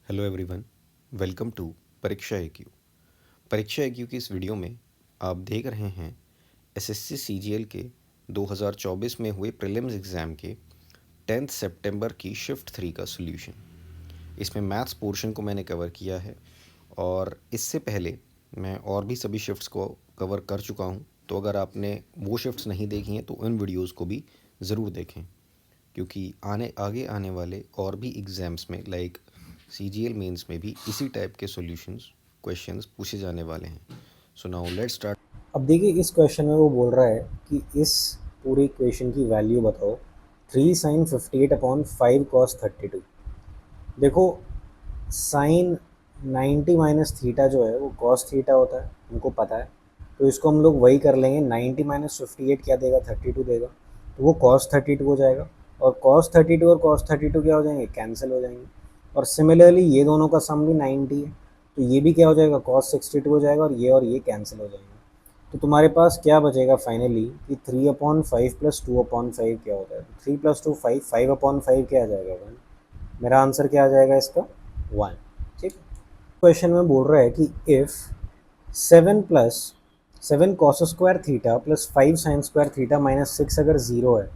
Hello everyone, welcome to परीक्षा EQ। परीक्षा EQ की इस वीडियो में आप देख रहे हैं एसएससी सीजीएल के 2024 में हुए प्रीलिम्स एग्ज़ाम के 10 सितंबर की शिफ्ट 3 का सॉल्यूशन। इसमें मैथ्स पोर्शन को मैंने कवर किया है और इससे पहले मैं और भी सभी शिफ्ट्स को कवर कर चुका हूं। तो अगर आपने वो शिफ्ट्स नहीं देखी हैं तो उन वीडियोस को भी ज़रूर देखें, क्योंकि आगे आने वाले और भी एग्ज़ाम्स में लाइक सीजीएल मेंस में भी इसी टाइप के सॉल्यूशंस क्वेश्चंस पूछे जाने वाले हैं। So now let's start. अब देखिए इस क्वेश्चन में वो बोल रहा है कि इस पूरे इक्वेशन की वैल्यू बताओ 3 sin 58/5 cos 32। देखो साइन 90 माइनस थीटा जो है वो कॉस थीटा होता है, हमको पता है। तो इसको हम लोग वही कर लेंगे, 90 माइनस 58 क्या देगा, 32 देगा। तो वो cos 32 हो जाएगा और cos 32 और cos 32 क्या हो जाएंगे, कैंसिल हो जाएंगे। और सिमिलरली ये दोनों का सम भी 90 है, तो ये भी क्या हो जाएगा, cos 62 हो जाएगा और ये कैंसिल हो जाएंगे। तो तुम्हारे पास क्या बचेगा फाइनली कि 3/5 प्लस 2/5 क्या होता है। 3 प्लस 2 5, 5/5 क्या आ जाएगा, 1। मेरा आंसर क्या आ जाएगा इसका, 1। ठीक। क्वेश्चन में बोल रहा है कि if 7 cos square theta plus 5 sine square theta minus 6 अगर ज़ीरो है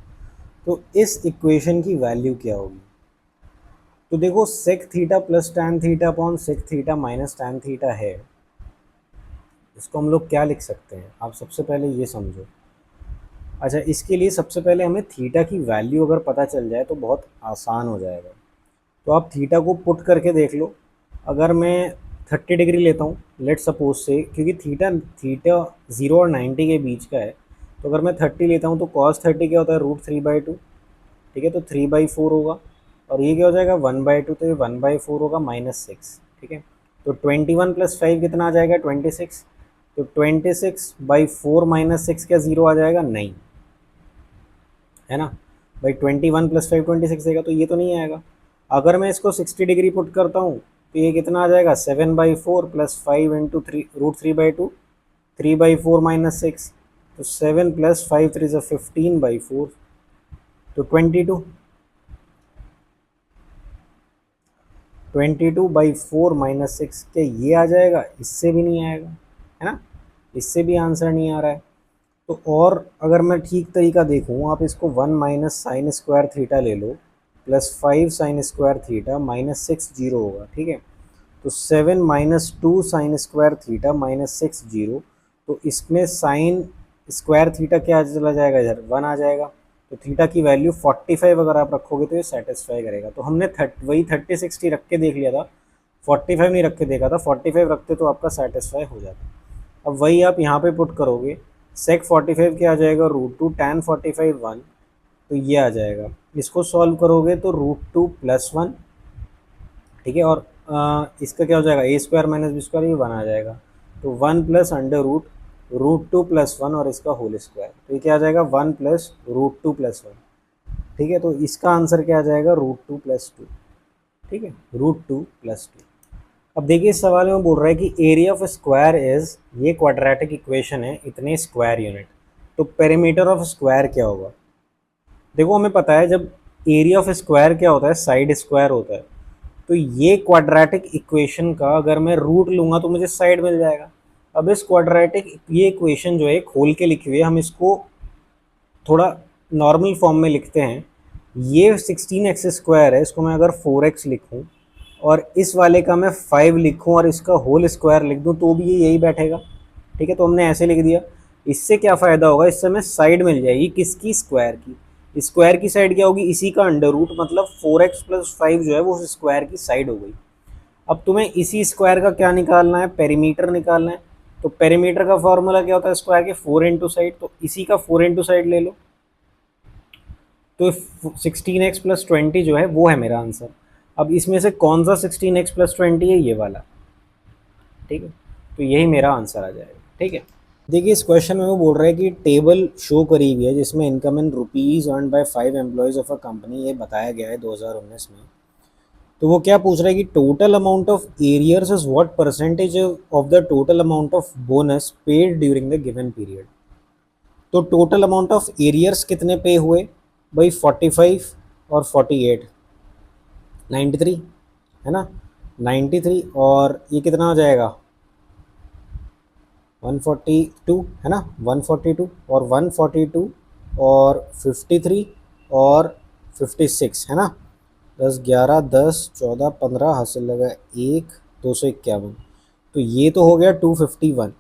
तो इस इक्वेशन की वैल्यू क्या होगी। तो देखो sec theta plus tan theta upon sec theta minus tan theta है, इसको हम लोग क्या लिख सकते हैं, आप सबसे पहले ये समझो। अच्छा, इसके लिए सबसे पहले हमें थीटा की वैल्यू अगर पता चल जाए तो बहुत आसान हो जाएगा। तो आप थीटा को पुट करके देख लो। अगर मैं 30 डिग्री लेता हूँ लेट सपोज से, क्योंकि थीटा थीटा 0 और 90 के बीच का है, तो अगर मैं 30 लेता हूँ तो कॉस 30 क्या होता है, √3/2। ठीक है, तो 3/4 होगा और ये क्या हो जाएगा, 1/2। तो ये 1/4 होगा -6। ठीक है, तो 21 + 5 कितना आ जाएगा, 26। तो 26/4 -6 क्या ज़ीरो आ जाएगा, नहीं है ना भाई। 21 + 5 26 देगा, तो ये तो नहीं आएगा। अगर मैं इसको 60 डिग्री पुट करता हूँ तो ये कितना आ जाएगा, 7/4 + 5 × 3 √3/2, 3/4 -6। तो 7 + 5 3 = 15/4, तो 22/4 -6 क्या ये आ जाएगा, इससे भी नहीं आएगा, है ना, इससे भी आंसर नहीं आ रहा है। तो और अगर मैं ठीक तरीका देखूँ, आप इसको 1 माइनस साइन स्क्वायर थीटा ले लो plus 5 sine square theta minus 6 zero होगा। ठीक है, तो 7 minus 2 sine square theta minus 6 zero. तो इसमें साइन स्क्वायर थीटा क्या चला जाएगा, इधर 1 आ जाएगा। तो थीटा की वैल्यू 45 अगर आप रखोगे तो ये सेटिस्फाई करेगा। तो हमने वही 30 60 रख के देख लिया था, 45 नहीं रख के देखा था। 45 रखते तो आपका सेटिस्फाई हो जाता। अब वही आप यहाँ पे पुट करोगे, सेक 45 क्या आ जाएगा, √2 tan 45 1। तो ये आ जाएगा, इसको सॉल्व करोगे तो √2 + 1। ठीक है, और इसका क्या हो जाएगा, a² - b² ये 1 आ जाएगा। तो 1 + √2 + 1 और इसका होल स्क्वायर, तो ये क्या आ जाएगा, 1 + √2 + 1। ठीक है, तो इसका आंसर क्या आ जाएगा, √2 + 2। ठीक है, √2 + 2। अब देखिए इस सवाल में बोल रहा है कि एरिया ऑफ स्क्वायर इज, ये क्वाड्रेटिक इक्वेशन है, इतने स्क्वायर यूनिट। तो पेरीमीटर ऑफ स्क्वायर क्या होगा। देखो हमें पता है जब एरिया ऑफ स्क्वायर क्या होता है, साइड स्क्वायर होता है। तो ये क्वाड्रेटिक इक्वेशन का अगर मैं रूट लूंगा तो मुझे साइड मिल जाएगा। अब इस क्वाड्रेटिक ये इक्वेशन जो है खोल के लिखी हुई है, हम इसको थोड़ा नॉर्मल फॉर्म में लिखते हैं। ये 16x² है, इसको मैं अगर 4x लिखूं और इस वाले का मैं 5 लिखूं और इसका होल स्क्वायर लिख दूं तो भी ये यही बैठेगा। ठीक है, तो हमने ऐसे लिख दिया। इससे क्या फ़ायदा होगा, इससे हमें साइड मिल जाएगी, किसकी, स्क्वायर की। स्क्वायर की साइड क्या होगी, इसी का अंडर रूट, मतलब 4x + 5 जो है वो उस स्क्वायर की साइड हो गई। अब तुम्हें इसी स्क्वायर का क्या निकालना है, पेरीमीटर निकालना है। तो पेरीमीटर का फॉर्मूला क्या होता है स्क्वायर के, 4 इंटू साइड। तो इसी का 4 इंटू साइड ले लो। तो 16x + 20 जो है वो है मेरा आंसर। अब इसमें से कौन सा 16x + 20 है, ये वाला। ठीक है, तो यही मेरा आंसर आ जाएगा। ठीक है, देखिए इस क्वेश्चन में वो बोल रहा है कि टेबल शो करी हुई है जिसमें income in rupees earn by 5 employees of a company, ये बताया गया है 2019 में। तो वो क्या पूछ रहा है कि total amount of arrears is what percentage of the total amount of bonus paid during the given period. तो टोटल अमाउंट ऑफ एरियर्स कितने पे हुए भाई, 45 और 48, 93, है ना। 93 और ये कितना हो जाएगा 142 है ना, 142 और 142 और 53 और 56 है ना, 10 11 10 14 15 हासिल लगा 1 251, तो ये तो हो गया 251,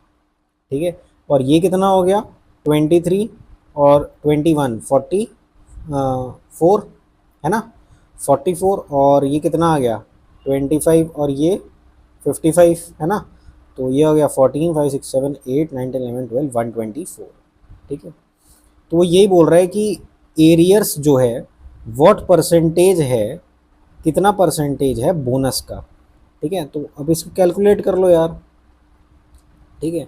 ठीक है। और ये कितना हो गया 23 और 21 44 है ना, 44 और ये कितना आ गया 25 और ये 55 है ना, तो ये हो गया 14 5 6 7 8 9 10 11 12 124, ठीक है। तो वो यही बोल रहा है कि एरियर्स जो है व्हाट परसेंटेज है, कितना परसेंटेज है बोनस का, ठीक है। तो अब इसको कैलकुलेट कर लो यार, ठीक है।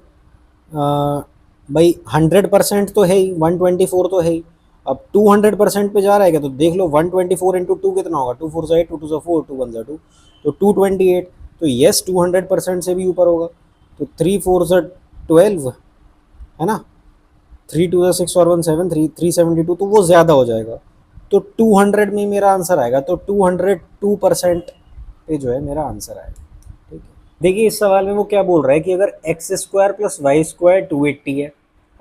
भाई 100% तो है ही, 124 तो है ही, अब 200% पे जा रहा है क्या, तो देख लो 124 इंटू टू कितना होगा, 2 4 8 2 2 4 2 1 2, तो 228, तो यस 200% से भी ऊपर होगा, तो 3 4 12 है ना, 3 2 6 और 1 7 372, तो वो ज़्यादा हो जाएगा, तो 200 में मेरा आंसर आएगा, तो 202% पे जो है मेरा आंसर आएगा, ठीक है। देखिए इस सवाल में वो क्या बोल रहा है कि अगर x square plus y square 280 है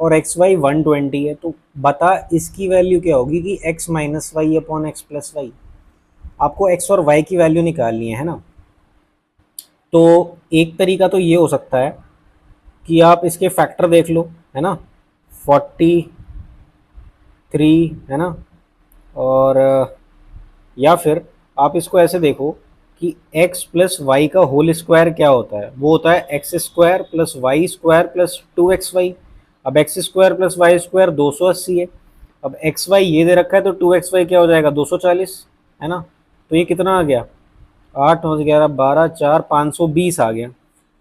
और एक्स वाई 120 है, तो बता इसकी वैल्यू क्या होगी कि x minus y upon x plus y, आपको एक्स और वाई की वैल्यू निकालनी है ना। तो एक तरीका तो ये हो सकता है कि आप इसके फैक्टर देख लो, है ना, 43 है ना, और या फिर आप इसको ऐसे देखो कि x प्लस वाई का होल स्क्वायर क्या होता है, वो होता है x square plus y square plus 2xy। अब x square plus y square 280 है, अब एक्स वाई ये दे रखा है, तो 2xy क्या हो जाएगा 240 है ना, तो ये कितना आ गया 8 9 11 12 4 520 आ गया।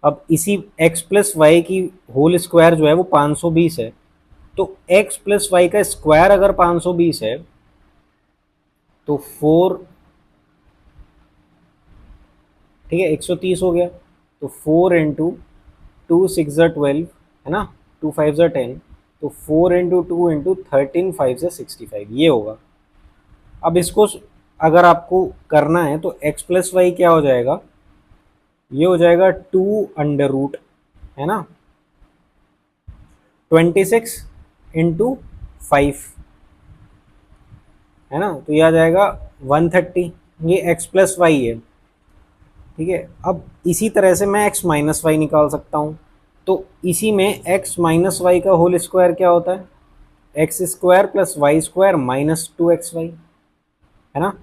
अब इसी x प्लस वाई की होल स्क्वायर जो है वो 520 है, तो x प्लस वाई का स्क्वायर अगर 520 है तो 4, ठीक है 130 हो गया, तो 4 इंटू 2 6 12 है ना, 2 5 10, तो 4 इंटू 2 इंटू 13 5 65 ये होगा। अब इसको अगर आपको करना है तो x प्लस वाई क्या हो जाएगा, ये हो जाएगा 2 अंडर रूट है ना 26 इंटू 5 है ना, तो ये आ जाएगा 130, ये x प्लस वाई है, ठीक है। अब इसी तरह से मैं x माइनस वाई निकाल सकता हूँ, तो इसी में x माइनस वाई का होल स्क्वायर क्या होता है, x square plus y square minus 2xy है ना,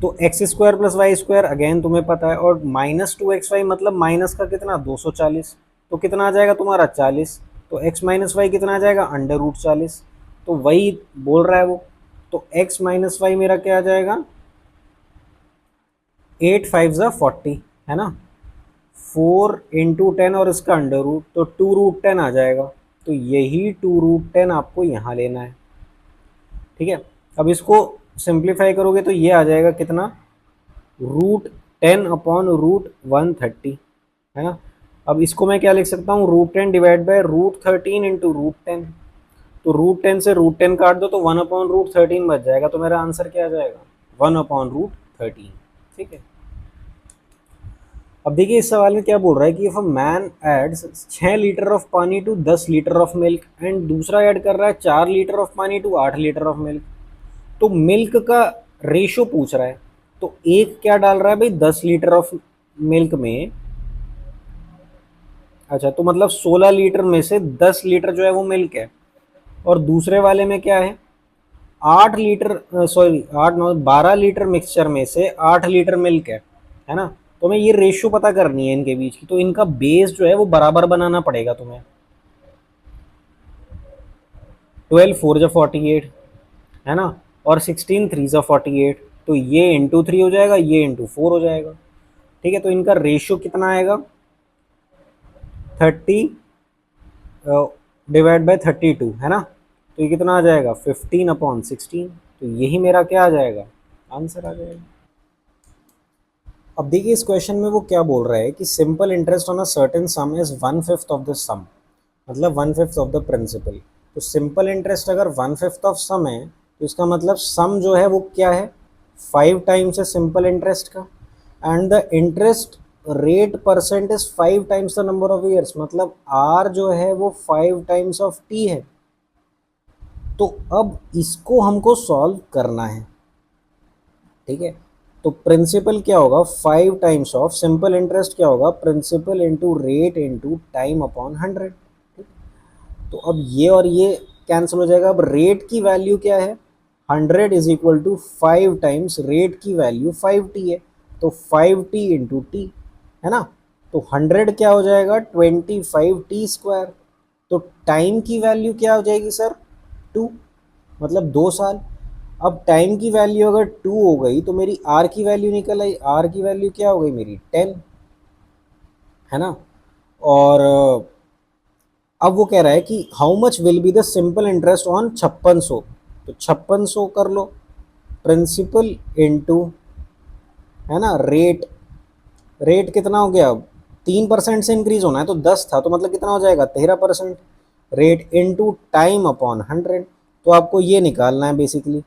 तो x square plus y square again तुम्हें पता है, और माइनस 2xy मतलब माइनस का कितना 240, तो कितना आ जाएगा तुम्हारा 40, तो x माइनस वाई कितना आ जाएगा अंडर रूट 40, तो वही बोल रहा है वो, तो x माइनस वाई मेरा क्या आ जाएगा 8 5 40 है ना, 4 इंटू 10 और इसका अंडर रूट, तो 2 रूट 10 आ जाएगा, तो यही 2 रूट 10 आपको यहाँ लेना है, ठीक है। अब इसको सिंप्लीफाई करोगे तो ये आ जाएगा कितना रूट 10 अपॉन रूट 130 है ना। अब इसको मैं क्या लिख सकता हूँ root 10 divide by root 13 into root 10, तो रूट 10 से रूट 10 काट दो तो 1 अपॉन रूट 13 बच जाएगा, तो मेरा आंसर क्या आ जाएगा 1 अपॉन रूट 13, ठीक है। अब देखिए इस सवाल में क्या बोल रहा है कि if a man adds 6 litre of पानी to 10 litre of milk, and दूसरा ऐड कर रहा है 4 लीटर ऑफ पानी टू 8 लीटर ऑफ मिल्क, तो मिल्क का रेशो पूछ रहा है, तो एक क्या डाल रहा है भाई 10 लीटर ऑफ मिल्क में, अच्छा तो मतलब 16 लीटर में से 10 लीटर जो है वो मिल्क है, और दूसरे वाले में क्या है 8 लीटर सॉरी 8 9 12 लीटर मिक्सचर में से 8 लीटर मिल्क है ना, तो हमें ये रेशियो पता करनी है इनके बीच की, तो इनका बेस जो है वो बराबर बनाना पड़ेगा तुम्हें, 12 4 जा 48 है ना, और 16 3 जा 48, तो ये इंटू 3 हो जाएगा, ये इंटू 4 हो जाएगा, ठीक है। तो इनका रेशियो कितना आएगा 30 डिवाइड बाय 32 है ना, तो ये कितना आ जाएगा 15 अपॉन 16, तो यही मेरा क्या आ जाएगा आंसर आ जाएगा। अब देखिए इस क्वेश्चन में वो क्या बोल रहा है कि simple interest on a certain sum is 1/5 of the sum, मतलब 1/5 ऑफ द प्रिंसिपल, तो सिंपल इंटरेस्ट अगर 1/5 ऑफ सम है तो इसका मतलब सम जो है वो क्या है 5 टाइम्स है सिंपल इंटरेस्ट का, and the interest rate percent is 5 times the number of years, मतलब आर जो है वो 5 टाइम्स ऑफ टी है। तो अब इसको हमको सॉल्व करना है, ठीक है। तो प्रिंसिपल क्या होगा, 5 टाइम्स ऑफ सिंपल इंटरेस्ट क्या होगा, principal into rate into time upon 100। तो अब ये और ये कैंसिल हो जाएगा। अब रेट की वैल्यू क्या है, 100 is equal to 5 times rate की वैल्यू 5t है, तो 5t इंटू टी, है ना। तो 100 क्या हो जाएगा, 25t स्क्वायर। तो टाइम की वैल्यू क्या हो जाएगी सर, 2, मतलब 2 साल। अब टाइम की वैल्यू अगर 2 हो गई तो मेरी आर की वैल्यू निकल आई, आर की वैल्यू क्या हो गई मेरी 10, है ना। और अब वो कह रहा है कि how much will be the simple interest on 5600, तो 5600 कर लो, प्रिंसिपल इनटू, है ना, रेट। रेट कितना हो गया, 3% से इंक्रीज होना है तो 10 था, तो मतलब कितना हो जाएगा 13%। रेट इनटू टाइम अपॉन 100, तो आपको ये निकालना है बेसिकली।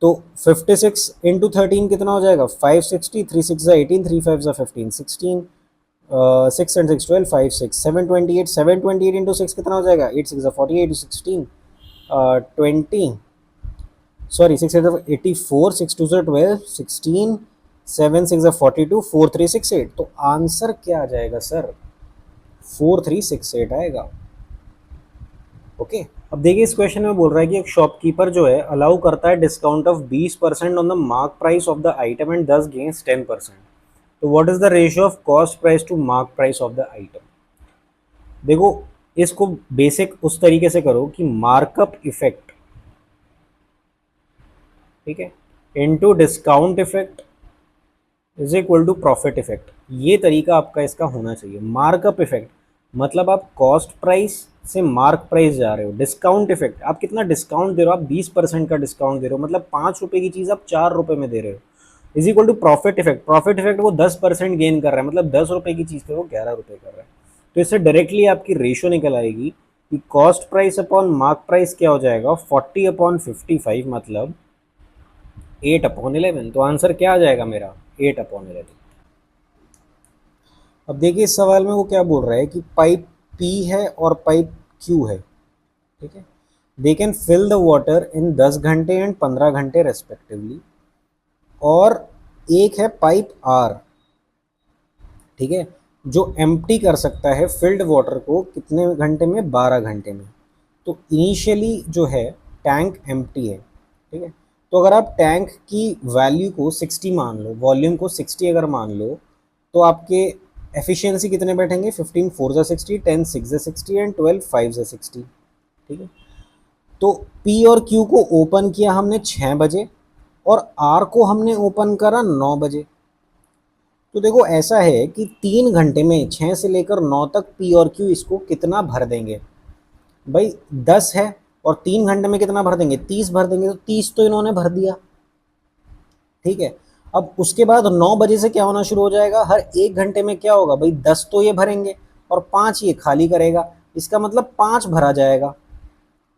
तो 56 इंटू 13 कितना हो जाएगा, 560, 3 6 18, 3 5 15 16, 6 एंड 6 12, 5 6 728, 728 इंटू 6 कितना हो जाएगा, 8 6 48, 16 20, सॉरी 6 84, 6 2 12, 16, 7 6 42, 4 3 6 8। तो आंसर क्या आ जाएगा सर, 4368 आएगा। ओके। अब देखिए इस क्वेश्चन में बोल रहा है कि एक शॉपकीपर जो है अलाउ करता है discount of 20% on the mark price of the item and thus gains 10%। तो what is the ratio of cost price to mark price of the item. देखो इसको बेसिक उस तरीके से करो कि मार्कअप इफेक्ट, ठीक है, into discount effect is equal to profit effect. ये तरीका आपका इसका होना चाहिए। मार्कअप इफेक्ट मतलब आप कॉस्ट प्राइस से मार्क प्राइस जा रहे हो। डिस्काउंट इफेक्ट आप कितना डिस्काउंट दे रहे हो, आप 20% का डिस्काउंट दे रहे हो, मतलब 5 रुपए की चीज़ आप 4 रुपए में दे रहे हो। Is equal to profit effect. Profit effect वो 10% गेन कर रहा है, मतलब 10 रुपए की चीज़ पे वो 11 रुपए कर रहा है। तो इससे डायरेक्टली आपकी रेशो निकल आएगी कि cost price upon mark price क्या हो जाएगा, 40/55, मतलब 8/11। तो आंसर क्या आ जाएगा मेरा, 8/11। अब देखिए इस सवाल में वो क्या बोल रहा है कि पाइप P है और पाइप Q है, ठीक है। They can fill the water in 10 घंटे एंड 15 घंटे रेस्पेक्टिवली। और एक है पाइप R, ठीक है, जो एम्प्टी कर सकता है फिल्ड वाटर को कितने घंटे में, 12 घंटे में। तो इनिशियली जो है टैंक एम्प्टी है, ठीक है। तो अगर आप टैंक की वैल्यू को 60 मान लो, वॉल्यूम को 60 अगर मान लो, तो आपके एफिशिएंसी कितने बैठेंगे, 15 4 जा 60, 10 6 जा 60 एंड 12 5 जा 60, ठीक है। तो P और Q को ओपन किया हमने 6 बजे और R को हमने ओपन करा 9 बजे। तो देखो ऐसा है कि 3 घंटे में 6 से लेकर 9 तक P और Q इसको कितना भर देंगे, भाई 10 है और 3 घंटे में कितना भर देंगे, 30 भर देंगे। तो 30 तो इन्होंने भर दिया, ठीक है। अब उसके बाद 9 बजे से क्या होना शुरू हो जाएगा, हर 1 घंटे में क्या होगा भाई, 10 तो ये भरेंगे और 5 ये खाली करेगा। इसका मतलब 5 भरा जाएगा,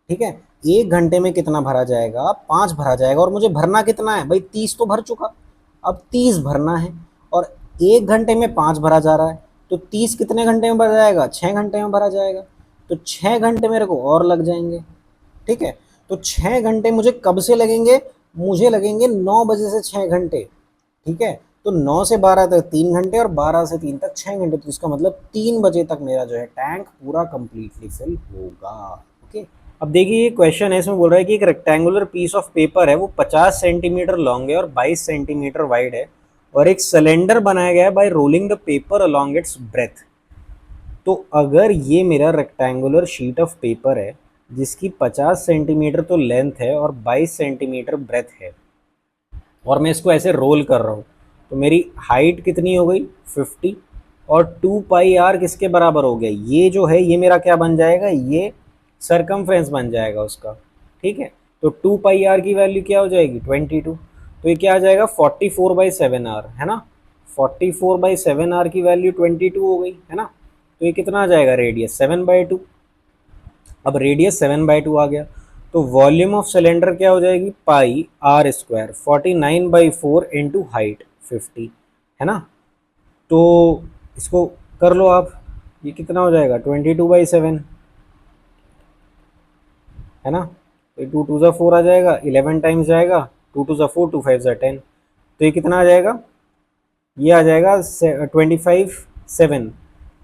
ठीक है। 1 घंटे में कितना भरा जाएगा, 5 भरा जाएगा। और मुझे भरना कितना है भाई, 30 तो भर चुका, अब 30 भरना है। और 1 घंटे में 5 भरा जा रहा है, तो 30 कितने घंटे में भरा जाएगा, 6 घंटे में भरा जाएगा। तो 6 घंटे मेरे को और लग जाएंगे, ठीक है। तो 6 घंटे मुझे कब से लगेंगे, मुझे लगेंगे 9 बजे से 6 घंटे, ठीक है। तो 9 से 12 तक 3 घंटे और 12 से 3 तक 6 घंटे। तो इसका मतलब 3 बजे तक मेरा जो है टैंक पूरा कंप्लीटली फिल होगा। ओके। अब देखिए ये क्वेश्चन है, इसमें बोल रहा है कि एक रेक्टेंगुलर पीस ऑफ पेपर है, वो 50 सेंटीमीटर लॉन्ग है और 22 सेंटीमीटर वाइड है, और एक सिलेंडर बनाया गया है bye rolling the paper along its breath. तो अगर ये मेरा रेक्टेंगुलर शीट ऑफ पेपर है जिसकी 50 सेंटीमीटर तो लेंथ है और 22 सेंटीमीटर ब्रेथ है, और मैं इसको ऐसे रोल कर रहा हूँ, तो मेरी हाइट कितनी हो गई 50, और 2πr किसके बराबर हो गया, ये जो है ये मेरा क्या बन जाएगा, ये सरकमफ्रेंस बन जाएगा उसका, ठीक है। तो 2πr की वैल्यू क्या हो जाएगी 22। तो ये क्या आ जाएगा 44/7r, है ना। 44/7r की वैल्यू 22 हो गई, है ना। तो ये कितना आ जाएगा, रेडियस 7/2। अब रेडियस 7/2 आ गया, तो वॉल्यूम ऑफ सिलेंडर क्या हो जाएगी, पाई आर स्क्वायर 49/4 इंटू हाइट 50, है ना। तो इसको कर लो आप, ये कितना हो जाएगा 22/7, है ना। तो 2 2 ज़ा 4 आ जाएगा, 11 टाइम्स जाएगा, 2 2 ज़ा 4, 2 5 ज़ा 10, तो ये कितना आ जाएगा, ये आ जाएगा 25/7,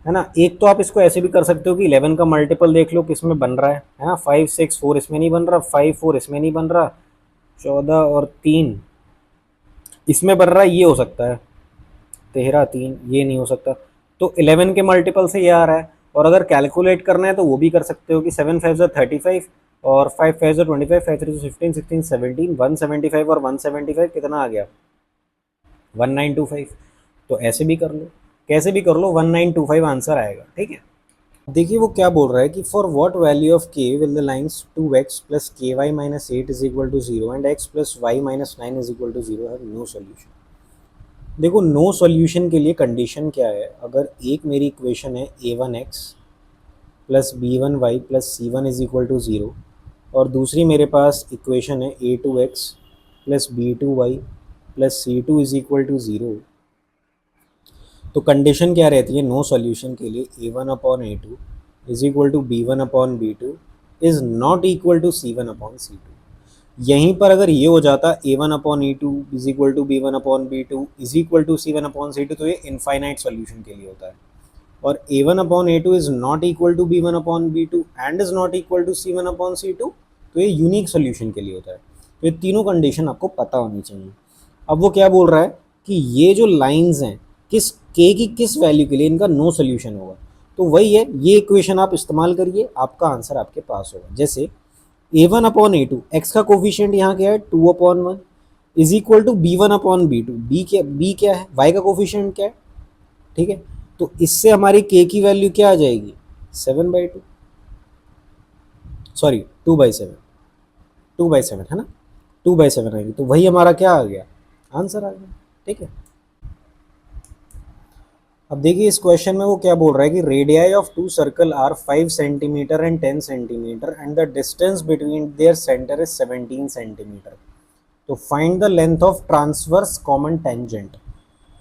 है ना। एक तो आप इसको ऐसे भी कर सकते हो कि 11 का मल्टीपल देख लो किस में बन रहा है ना। 5 6 4 इसमें नहीं बन रहा, 5 4 इसमें नहीं बन रहा, 14 और 3 इसमें बन रहा है, ये हो सकता है 13 3, ये नहीं हो सकता। तो 11 के मल्टीपल से ये आ रहा है। और अगर कैलकुलेट करना है तो वो भी कर सकते हो कि 7 5 ज़ा 35 और 5 5 ज़ा 25, 5 3 ज़ा 15, 16 17, 175 और 175 कितना आ गया 1925। तो ऐसे भी कर लो, कैसे भी कर लो, 1925 आंसर आएगा, ठीक है। देखिए वो क्या बोल रहा है कि for what value of K will the lines 2x plus K Y minus 8 is equal to 0 and x plus Y minus 9 is equal to 0 have no solution. देखो नो सॉल्यूशन के लिए कंडीशन क्या है, अगर एक मेरी इक्वेशन है a1x plus b1y plus c1 is equal to 0 और दूसरी मेरे पास इक्वेशन है a2x plus b2y plus c2 is equal to 0, तो कंडीशन क्या रहती है नो सॉल्यूशन के लिए, a1/a2 is equal to b1/b2 is not equal to c1/c2। यहीं पर अगर ये हो जाता a1/e2 is equal to b1/b2 is equal to c1/c2, तो ये इनफाइनाइट सॉल्यूशन के लिए होता है। और a1/a2 is not equal to b1/b2 and is not equal to c1/c2, तो ये यूनिक सॉल्यूशन के लिए होता है। तो ये तीनों कंडीशन आपको पता होनी चाहिए। अब वो क्या बोल रहा है कि ये जो लाइंस हैं किस के की किस वैल्यू के लिए इनका नो सोल्यूशन होगा, तो वही है, ये इक्वेशन आप इस्तेमाल करिए, आपका आंसर आपके पास होगा। जैसे a1/a2, एक्स का कोफिशिएंट यहाँ क्या है 2/1 is equal to b1/b2, b क्या है, y का कोफिशिएंट क्या है, ठीक है। तो इससे हमारी k की वैल्यू क्या आ जाएगी 7/2, सॉरी 2/7, 2/7 है ना, 2/7 आएगी, तो वही हमारा क्या आ गया आंसर आ गया, ठीक है। अब देखिए इस क्वेश्चन में वो क्या बोल रहा है कि radii of two circle are 5 centimetre and 10 centimetre and the distance between their centre is 17 centimetre, तो find the length of transverse common tangent.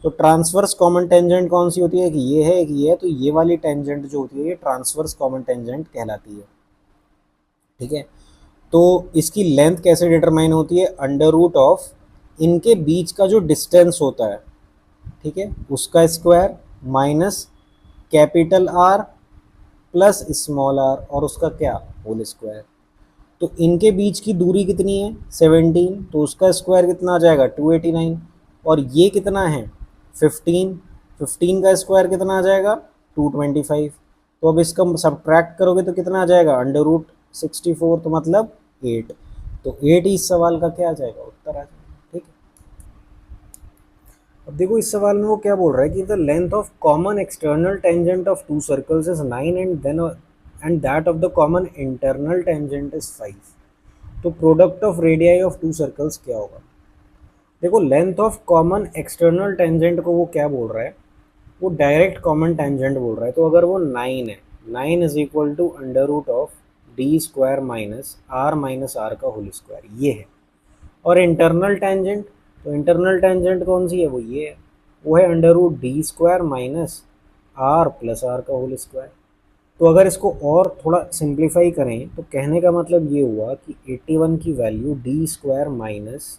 तो ट्रांसवर्स कॉमन टेंजेंट कौन सी होती है, कि ये है, कि ये है, तो ये वाली टेंजेंट जो होती है ये ट्रांसवर्स कॉमन टेंजेंट कहलाती है, ठीक है। तो इसकी लेंथ कैसे डिटरमाइन होती है, अंडर रूट ऑफ इनके बीच का जो डिस्टेंस होता है, ठीक है, उसका square minus capital R plus small r और उसका क्या होल स्क्वायर। तो इनके बीच की दूरी कितनी है 17, तो उसका स्क्वायर कितना आ जाएगा 289, और ये कितना है 15, 15 का स्क्वायर कितना आ जाएगा 225। तो अब इसका सब्ट्रैक्ट करोगे तो कितना आ जाएगा अंडर रूट 64, तो मतलब 8, तो 8 ही इस सवाल का क्या आ जाएगा उत्तर आ जाएगा, ठीक है। अब देखो इस सवाल में वो क्या बोल रहा है कि the length of common external tangent of to circles is 9 and that of the common internal tangent is 5, तो product of radii of to circles क्या होगा। देखो length of common external tangent को वो क्या बोल रहा है, वो डायरेक्ट कॉमन टेंजेंट बोल रहा है, तो अगर वो 9 है, 9 is equal to under root of d square minus r का होल स्क्वायर, ये है। और इंटरनल टेंजेंट, तो इंटरनल टेंजेंट कौन सी है, वो ये है, वो है under root d square minus r plus r का होल स्क्वायर। तो अगर इसको और थोड़ा सिंप्लीफाई करें तो कहने का मतलब ये हुआ कि 81 की वैल्यू डी स्क्वायर माइनस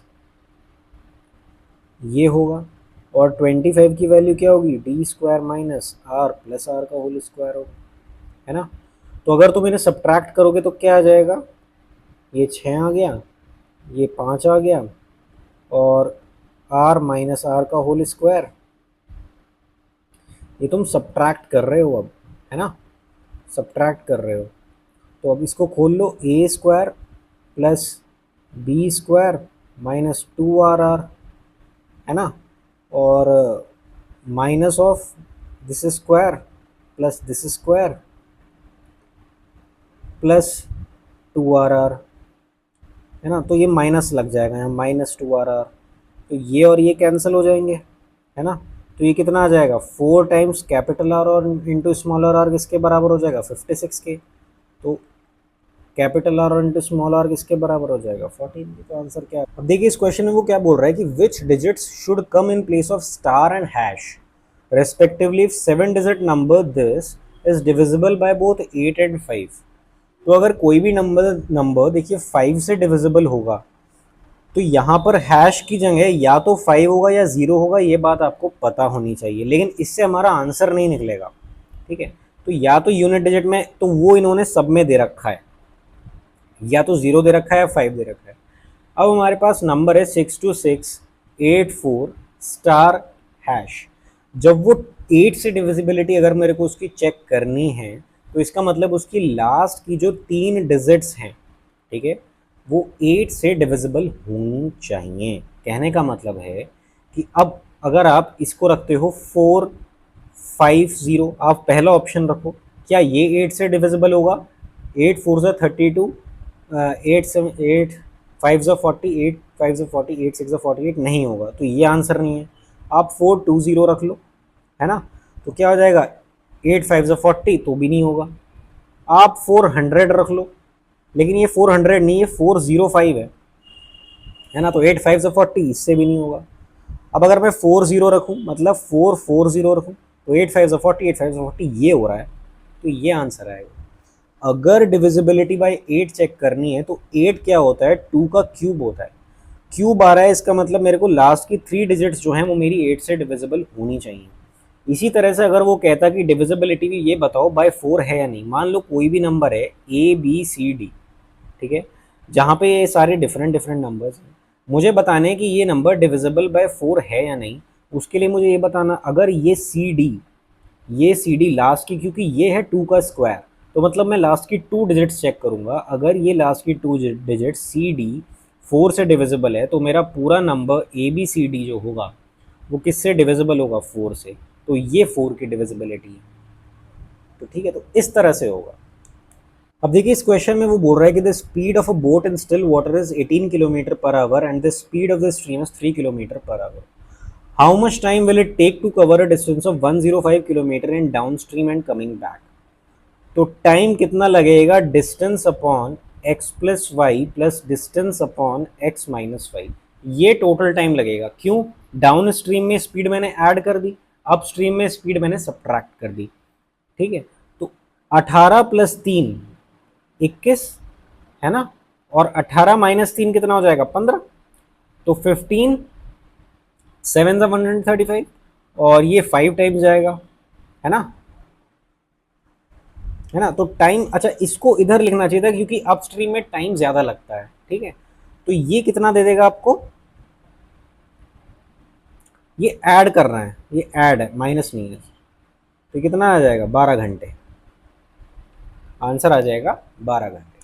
ये होगा, और 25 की वैल्यू क्या होगी d square minus r plus r का होल स्क्वायर होगा, है ना। तो अगर तुम इन्हें सब्ट्रैक्ट करोगे तो क्या आ जाएगा, ये 6 आ गया, ये 5 आ गया, और आर माइनस आर का होल स्क्वायर, ये तुम सब्ट्रैक्ट कर रहे हो अब, है ना, सब्ट्रैक्ट कर रहे हो। तो अब इसको खोल लो, A square plus B square minus 2 R है ना, और minus of this square plus this square plus 2 R है ना, तो ये माइनस लग जाएगा यहाँ -2 आर, तो ये और ये कैंसिल हो जाएंगे, है ना। तो ये कितना आ जाएगा 4 टाइम्स कैपिटल आर और इंटू स्मॉलर आर किसके बराबर हो जाएगा 56 के, तो कैपिटल आर और इंटू स्मॉल आर किसके बराबर हो जाएगा 14, तो आंसर क्या है। अब देखिए इस क्वेश्चन में वो क्या बोल रहा है कि which digits should come in place of star and hash, respectively if 7 digit number this is divisible by both 8 and 5। तो अगर कोई भी नंबर देखिए 5 से डिविजिबल होगा तो यहाँ पर हैश की जगह या तो 5 होगा या 0 होगा, ये बात आपको पता होनी चाहिए, लेकिन इससे हमारा आंसर नहीं निकलेगा। ठीक है, तो या तो यूनिट डिजिट में, तो वो इन्होंने सब में दे रखा है, या तो 0 दे रखा है या 5 दे रखा है। अब हमारे पास नंबर है 62684*#। जब वो 8 से डिविजिबिलिटी अगर मेरे को उसकी चेक करनी है तो इसका मतलब उसकी लास्ट की जो 3 डिजिट्स हैं, ठीक है, वो 8 से डिविजिबल होनी चाहिए। कहने का मतलब है कि अब अगर आप इसको रखते हो 450, आप पहला ऑप्शन रखो, क्या ये 8 से डिविजिबल होगा? 8 4 ज़ा 32, 8 7 8 5 ज़ा 40, 8 5 ज़ा 40, 8 6 ज़ा 48, नहीं होगा, तो ये आंसर नहीं है। आप 420 रख लो, है ना, तो क्या हो जाएगा? 8 5 ज़ा 40, तो भी नहीं होगा। आप 400 रख लो, लेकिन ये 400 नहीं, ये 405 है ना, तो 8 5 ज़ा 40, इससे भी नहीं होगा। अब अगर मैं 40 रखूँ, मतलब 440 रखूँ, तो 8 5 ज़ा 40, 8 5 ज़ा 40, ये हो रहा है, तो ये आंसर आएगा। अगर डिविजिबिलिटी बाय 8 चेक करनी है तो 8 क्या होता है? 2 का क्यूब होता है। क्यूब आ रहा है, इसका मतलब मेरे को लास्ट की 3 डिजिट्स जो हैं वो मेरी 8 से डिविजिबल होनी चाहिए। इसी तरह से अगर वो कहता कि डिविजिबिलिटी भी ये बताओ बाय 4 है या नहीं, मान लो कोई भी नंबर है ABCD, ठीक है, जहाँ पे ये सारे डिफरेंट डिफरेंट नंबर्स हैं, मुझे बताने हैं कि ये नंबर डिविजिबल बाय 4 है या नहीं। उसके लिए मुझे ये बताना, अगर ये CD लास्ट की, क्योंकि ये है 2 का स्क्वायर, तो मतलब मैं लास्ट की 2 डिजिट्स चेक करूंगा। अगर ये लास्ट की 2 डिजिट CD 4 से डिविजिबल है तो मेरा पूरा नंबर ABCD जो होगा वो किससे डिविजिबल होगा? 4 से, तो ये 4 की डिविजिबिलिटी है। तो ठीक है, तो इस तरह से होगा। अब देखिए इस क्वेश्चन में वो बोल रहा है कि the speed of a boat in still water is 18 kilometre per hour and the speed of the stream is 3 kilometre per hour. How much time will it take to cover a distance of 105 kilometre in downstream and coming back? तो time कितना लगेगा? Distance upon x plus y plus distance upon x minus y, ये total time लगेगा। क्यों? Downstream में speed मैंने add कर दी, up stream में स्पीड मैंने सब्ट्रैक्ट कर दी। ठीक है, तो 18 प्लस 3 21, है ना, और 18 माइनस 3 कितना हो जाएगा? 15, तो 15 7 ज़ा 135, और ये 5 टाइम्स जाएगा, है ना, है ना। तो टाइम, अच्छा इसको इधर लिखना चाहिए था क्योंकि अपस्ट्रीम में टाइम ज़्यादा लगता है। ठीक है, तो ये कितना दे देगा आपको? ये ऐड कर रहे हैं, ये ऐड है, माइनस नहीं है, तो कितना आ जाएगा? 12 घंटे। आंसर आ जाएगा 12 घंटे।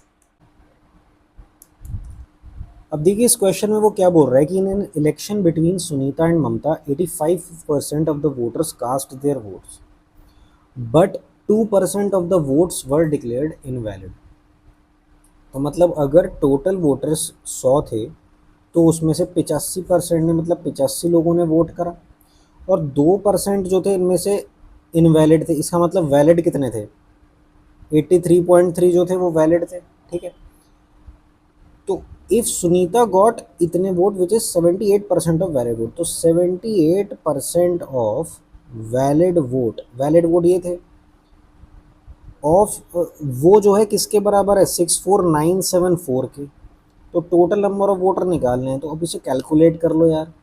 अब देखिए इस क्वेश्चन में वो क्या बोल रहा है कि in an election between Sunita and Mamata 85% of the voters cast their votes but 2% of the votes were declared invalid. तो मतलब अगर टोटल वोटर्स 100 थे तो उसमें से 85% ने, मतलब 85 लोगों ने वोट करा, और 2% जो थे इनमें से इनवैलिड थे। इसका मतलब वैलिड कितने थे? 83.3 जो थे वो वैलिड थे। ठीक है, तो इफ सुनीता गॉट इतने vote which is 78% of valid vote, तो 78% ऑफ वैलिड वोट ये थे ऑफ, वो जो है किसके बराबर है? 64974 के। तो टोटल नंबर ऑफ वोटर निकालने हैं, तो अब इसे कैलकुलेट कर लो यार।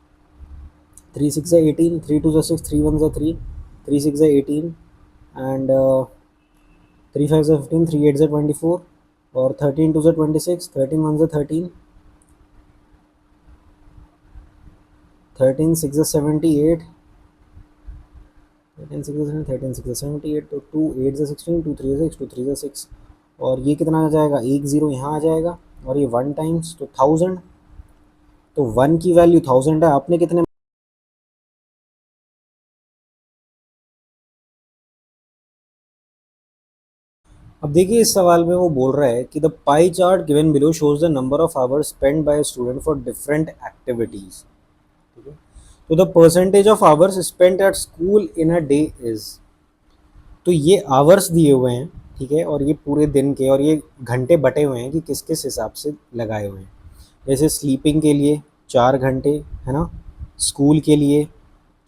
3 6 ज़ा 18, 3 2 ज़ा 6, 3 1 ज़ा 3, 3 6 ज़ा 18 एंड 3 5 ज़ा 15, 3 8 ज़ा 24 और 13 2 ज़ा 26, 13 1 ज़ा 13, 13 6 ज़ा 78, 13 6 ज़ा 13 6 ज़ा 78, तो 2 8 ज़ा 16, 2 3 ज़ा 6, 2 3 ज़ा 6, और ये कितना आ जाएगा? 1 0 यहाँ आ जाएगा, और ये 1 टाइम्स, तो 1000। तो 1 की वैल्यू 1000 है। आपने कितने? अब देखिए इस सवाल में वो बोल रहा है कि the pie chart given below shows the number of hours spend by student for different activities. ठीक है, तो the percentage of hours spent at school in a day is, तो ये आवर्स दिए हुए हैं, ठीक है, और ये पूरे दिन के, और ये घंटे बटे हुए हैं कि किस किस हिसाब से लगाए हुए हैं। जैसे स्लीपिंग के लिए 4 घंटे, है ना, स्कूल के लिए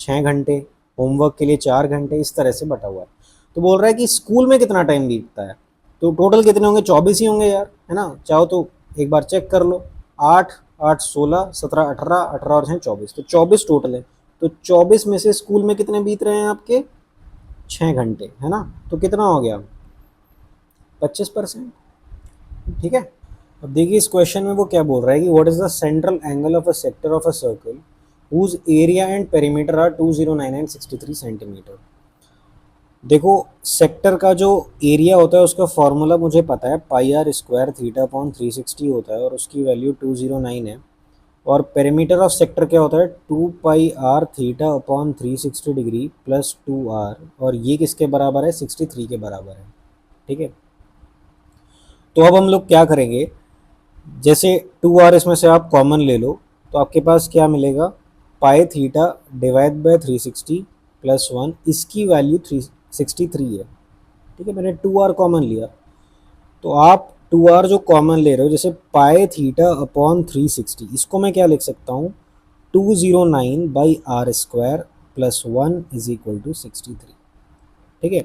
6 घंटे, होमवर्क के लिए 4 घंटे, इस तरह से बटा हुआ है। तो बोल रहा है कि स्कूल में कितना टाइम बीतता है, तो टोटल कितने होंगे, 24 ही होंगे यार, है ना। चाहो तो एक बार चेक कर लो, 8 8 16 17 18, 18 और 6 24, तो 24 टोटल है। तो 24 में से स्कूल में कितने बीत रहे हैं आपके, 6 घंटे, है ना। तो कितना हो गया, 25%। ठीक है। अब देखिए इस क्वेश्चन में वो क्या बोल रहा है कि what is the central angle of a sector of a circle whose area and perimeter are 2099 and 63 centimetre. देखो सेक्टर का जो एरिया होता है उसका फॉर्मूला मुझे पता है, पाई आर स्क्वायर थीटा अपॉन 360 होता है और उसकी वैल्यू 209 है। और पेरीमीटर ऑफ सेक्टर क्या होता है, 2 pi R theta upon 360 degree plus 2 R, और ये किसके बराबर है, 63 के बराबर है। ठीक है। तो अब हम लोग क्या करेंगे, जैसे 2 आर इसमें से आप कॉमन ले लो, तो आपके पास क्या मिलेगा, पाई थीटा डिवाइड बाय 360 प्लस 1, इसकी वैल्यू 363 है। ठीक है, मैंने 2 आर कॉमन लिया, तो आप 2 आर जो कॉमन ले रहे हो, जैसे पाई थीटा अपॉन 360, इसको मैं क्या लिख सकता हूँ, 209 by r square plus 1 is equal to 63। ठीक है,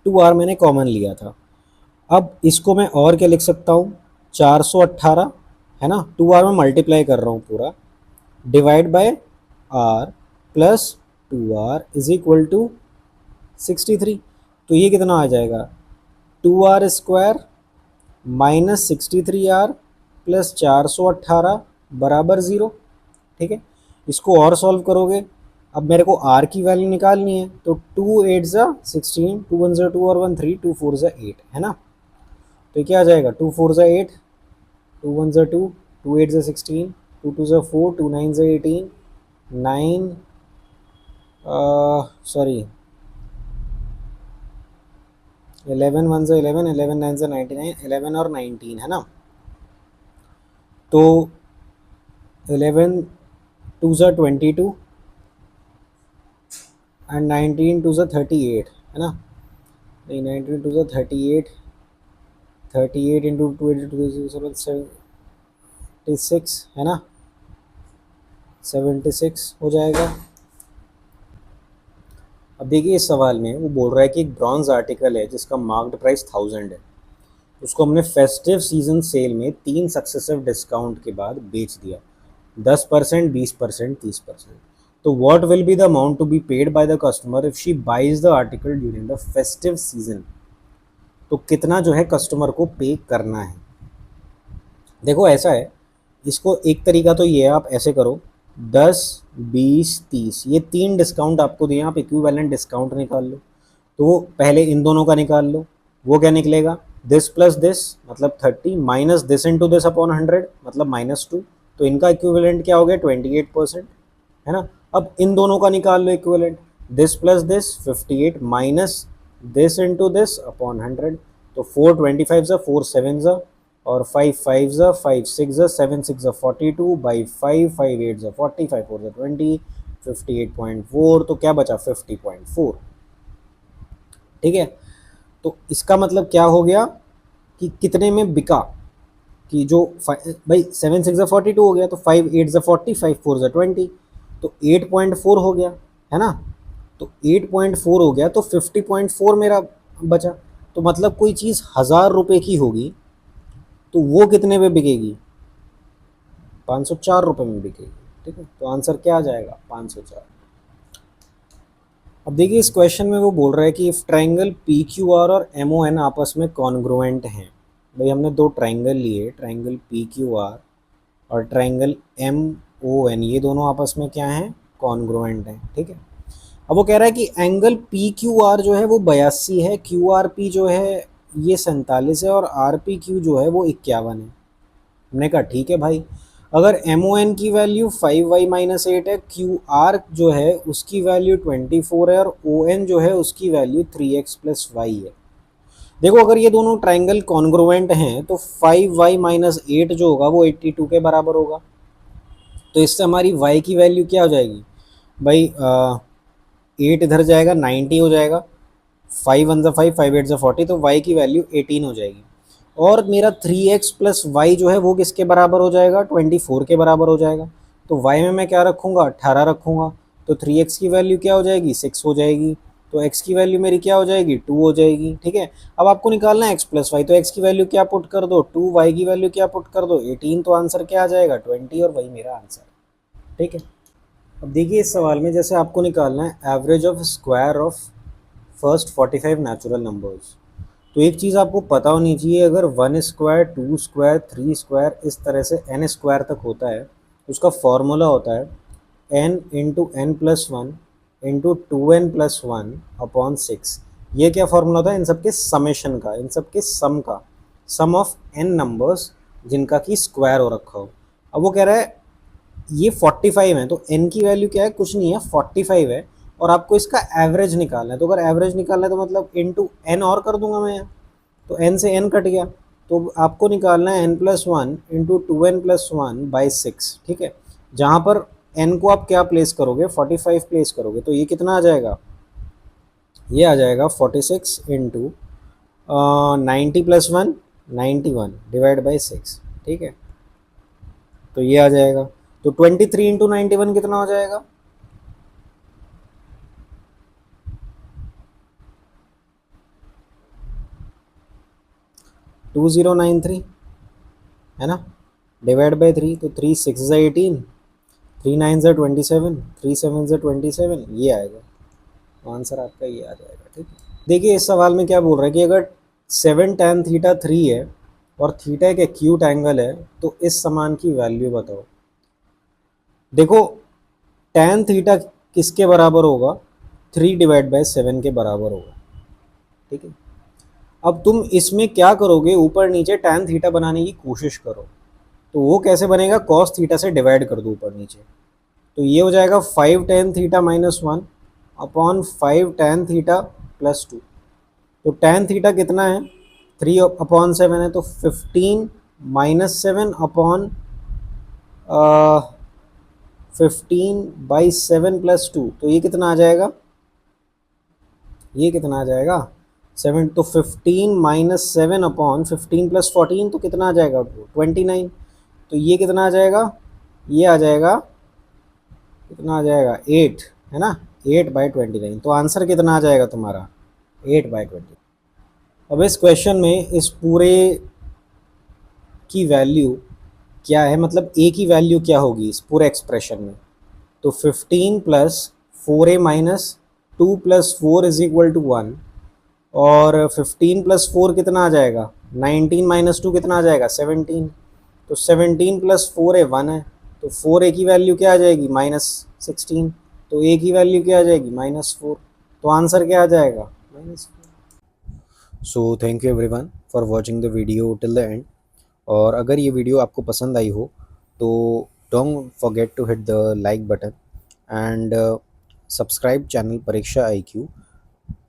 2 आर मैंने कॉमन लिया था। अब इसको मैं और क्या लिख सकता हूँ, 418, है ना, 2 आर में मल्टीप्लाई कर रहा हूँ पूरा, divide by r plus 2 r is equal to 63। तो ये कितना आ जाएगा, 2 r square minus 63 r plus 418 बराबर 0। ठीक है, इसको और सॉल्व करोगे, अब मेरे को आर की वैल्यू निकालनी है, तो 2 8 ज़ा 16, 2 1 ज़ा 2 और 1 3, 2 4 ज़ा 8, है ना। तो क्या आ जाएगा, 2 4 ज़ा 8, 2 1 ज़ा 2, 2 8 ज़ा 16, 2 2 ज़ा 4, 2 9 ज़ा 18, 9 सॉरी 11 1 ज़ा 11, 11 9 ज़ा 99, 11 और 19, है ना। तो 11 2 ज़ा 22 एंड 19 2 ज़ा 38, है ना। नहीं, 19 2 ज़ा 38, 38 इंटू 2 76, है ना, 76 हो जाएगा। अब देखिए इस सवाल में वो बोल रहा है कि एक ब्रॉन्ज आर्टिकल है जिसका मार्क्ड प्राइस 1000 है, उसको हमने फेस्टिव सीजन सेल में 3 सक्सेसिव डिस्काउंट के बाद बेच दिया, 10%, 20%, 30%। तो what will be the amount to be paid by the customer if she buys the article during the festive season. तो कितना जो है कस्टमर को पे करना है। देखो ऐसा है, इसको एक तरीका तो ये है, आप ऐसे करो, 10 20 30, ये 3 डिस्काउंट आपको दिए, आप इक्विवेलेंट डिस्काउंट निकाल लो। तो वो पहले इन दोनों का निकाल लो, वो क्या निकलेगा, दिस प्लस दिस मतलब 30 minus this into this upon 100 मतलब -2, तो इनका इक्विवेलेंट क्या हो गया, 28%, है ना। अब इन दोनों का निकाल लो equivalent, this plus this 58 minus this into this upon 100, तो 4 25 ज़ा 4 7 ज़ा और 5 5 ज़ा 5 6 ज़ा 7 6 ज़ा 42 बाई 5 5 8 ज़ा 40 5 4 ज़ा 20, 58.4, तो क्या बचा 50.4। ठीक है, तो इसका मतलब क्या हो गया कि कितने में बिका, कि जो भाई 7 6 ज़ा 42 हो गया, तो 5 8 ज़ा 40, 5 4 ज़ा 20, तो 8.4 हो गया, है ना। तो 8.4 हो गया, तो 50.4 मेरा बचा। तो मतलब कोई चीज़ 1000 रुपये की होगी तो वो कितने में बिकेगी, 504 रुपये में बिकेगी। ठीक है, तो आंसर क्या आ जाएगा, 504। अब देखिए इस क्वेश्चन में वो बोल रहा है कि if triangle P Q R और एम ओ एन आपस में कॉन्ग्रुएंट हैं। भाई हमने दो ट्राइंगल लिए, ट्राइंगल पी क्यू आर और ट्राइंगल एम ओ एन, ये दोनों आपस में क्या हैं, कॉन्ग्रुएंट हैं। ठीक है, अब वो कह रहा है कि एंगल पी क्यू आर जो है वो 82 है, क्यू आर पी जो है ये 47 है और आर पी क्यू जो है वो 51 है। हमने कहा ठीक है भाई, अगर एम ओ एन की वैल्यू 5y-8 है, क्यू आर जो है उसकी वैल्यू 24 है और ओ एन जो है उसकी वैल्यू 3x+y है। देखो अगर ये दोनों ट्राइंगल कॉन्ग्रुएंट हैं तो 5y-8 जो होगा वो 82 के बराबर होगा। तो इससे हमारी y की वैल्यू क्या हो जाएगी भाई, 8 इधर जाएगा 90 हो जाएगा, 5 1 ज़ा 5 5 8 ज़ा 40, तो y की वैल्यू 18 हो जाएगी। और मेरा 3x+y जो है वो किसके बराबर हो जाएगा, 24 के बराबर हो जाएगा। तो y में मैं क्या रखूँगा, 18 रखूँगा, तो 3x की वैल्यू क्या हो जाएगी, 6 हो जाएगी। तो x की वैल्यू मेरी क्या हो जाएगी, 2 हो जाएगी। ठीक है, अब आपको निकालना है x प्लस वाई, तो x की वैल्यू क्या पुट कर दो, 2, y की वैल्यू क्या पुट कर दो, 18। तो आंसर क्या आ जाएगा, 20, और वही मेरा आंसर। ठीक है, अब देखिए इस सवाल में जैसे आपको निकालना है average of square of first 45 natural numbers. तो एक चीज़ आपको पता होनी चाहिए, अगर 1 स्क्वायर, 2 स्क्वायर, 3 स्क्वायर, इस तरह से n स्क्वायर तक होता है, उसका फॉर्मूला होता है n into n plus one into 2n plus one upon 6। ये क्या फॉर्मूला होता है, इन सब के समेशन का, इन सब के सम का, सम ऑफ n नंबर्स जिनका कि स्क्वायर हो रखा हो। अब वो कह रहा है ये 45 है, तो n की वैल्यू क्या है, कुछ नहीं है, 45 है, और आपको इसका एवरेज निकालना है। तो अगर एवरेज निकालना है तो मतलब इंटू एन और कर दूंगा मैं यहाँ, तो n से n कट गया, तो आपको निकालना है n plus one into 2n plus one by 6। ठीक है, जहाँ पर n को आप क्या प्लेस करोगे, 45 प्लेस करोगे, तो ये कितना आ जाएगा, ये आ जाएगा 46 into 90 plus one 91 divide by 6। ठीक है, तो ये आ जाएगा, तो 23 इंटू 91 कितना हो जाएगा, 2093 है ना, डिवाइड बाई 3, तो 3 6 ज़ा 18, 3 9 ज़ा 27, 3 7 ज़ा 27, ये आएगा, तो आंसर आपका ये आ जाएगा। ठीक है, देखिए इस सवाल में क्या बोल रहा है कि अगर 7 tan थीटा 3 है और थीटा एक एक्यूट एंगल है, तो इस समान की वैल्यू बताओ। देखो tan थीटा किसके बराबर होगा, 3 डिवाइड बाई 7 के बराबर होगा। ठीक है, अब तुम इसमें क्या करोगे, ऊपर नीचे tan थीटा बनाने की कोशिश करो, तो वो कैसे बनेगा, cos थीटा से डिवाइड कर दो ऊपर नीचे, तो ये हो जाएगा 5 tan theta minus one upon 5 tan theta plus two. तो tan थीटा कितना है, 3 अपॉन 7 है, तो 15 minus 7 upon 15 by 7 plus two, तो ये कितना आ जाएगा, ये कितना आ जाएगा 7, तो 15 माइनस 7 अपॉन 15 प्लस 14, तो कितना आ जाएगा 29। तो ये कितना आ जाएगा, ये आ जाएगा, कितना आ जाएगा 8, है ना, 8/29। तो आंसर कितना आ जाएगा तुम्हारा, 8/20। अब इस क्वेश्चन में इस पूरे की वैल्यू क्या है, मतलब a की वैल्यू क्या होगी इस पूरे एक्सप्रेशन में, तो 15 plus 4a minus 2 plus 4 is equal to 1, और 15 प्लस 4 कितना आ जाएगा, 19 माइनस 2 कितना आ जाएगा 17, तो 17 प्लस 4a 1 है, तो 4a की वैल्यू क्या आ जाएगी, -16, तो a की वैल्यू क्या आ जाएगी, -4, तो आंसर क्या आ जाएगा, -4। So thank you everyone for watching the video till the end, और अगर ये वीडियो आपको पसंद आई हो तो don't forget to hit the like button and subscribe channel Pariksha IQ,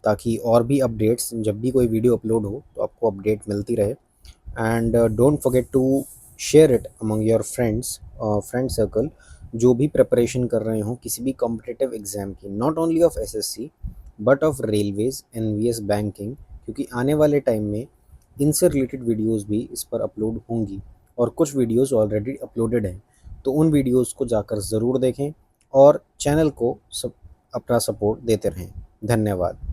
ताकि और भी अपडेट्स, जब भी कोई वीडियो अपलोड हो तो आपको अपडेट मिलती रहे। And don't forget to share it among your friends, friend circle, जो भी प्रिपरेशन कर रहे हों किसी भी कॉम्पिटिटिव एग्ज़ाम की, not only of SSC but of railways, NVS, banking, क्योंकि आने वाले टाइम में इनसे रिलेटेड वीडियोस भी इस पर अपलोड होंगी, और कुछ वीडियोस ऑलरेडी अपलोडेड हैं, तो उन वीडियोस को जाकर ज़रूर देखें और चैनल को अपना सपोर्ट देते रहें। धन्यवाद।